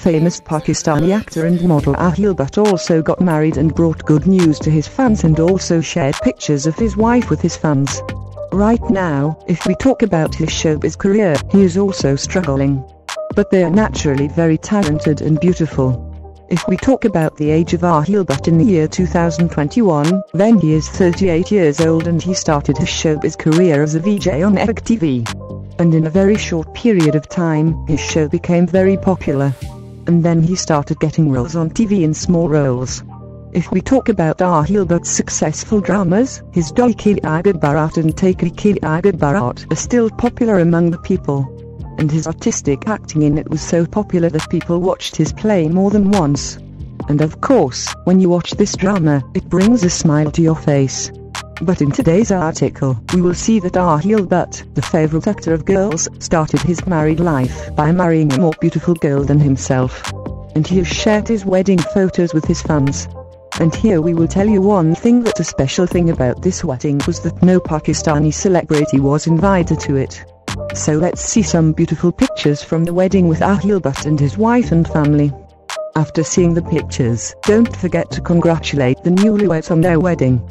famous Pakistani actor and model Raheel, but also got married and brought good news to his fans, and also shared pictures of his wife with his fans. Right now, if we talk about his showbiz career, he is also struggling. But they are naturally very talented and beautiful. If we talk about the age of Raheel, but in the year 2021, then he is 38 years old and he started his showbiz career as a VJ on Egg TV. And in a very short period of time, his show became very popular. And then he started getting roles on TV in small roles. If we talk about Raheel Bhatt's successful dramas, his Doi Ki Agad Barat and Take Ki Agad Barat are still popular among the people. And his artistic acting in it was so popular that people watched his play more than once. And of course, when you watch this drama, it brings a smile to your face. But in today's article, we will see that Raheel Bhatt, the favorite actor of girls, started his married life by marrying a more beautiful girl than himself. And he has shared his wedding photos with his fans. And here we will tell you one thing, that a special thing about this wedding was that no Pakistani celebrity was invited to it. So let's see some beautiful pictures from the wedding with Raheel Bhatt and his wife and family. After seeing the pictures, don't forget to congratulate the newlyweds on their wedding.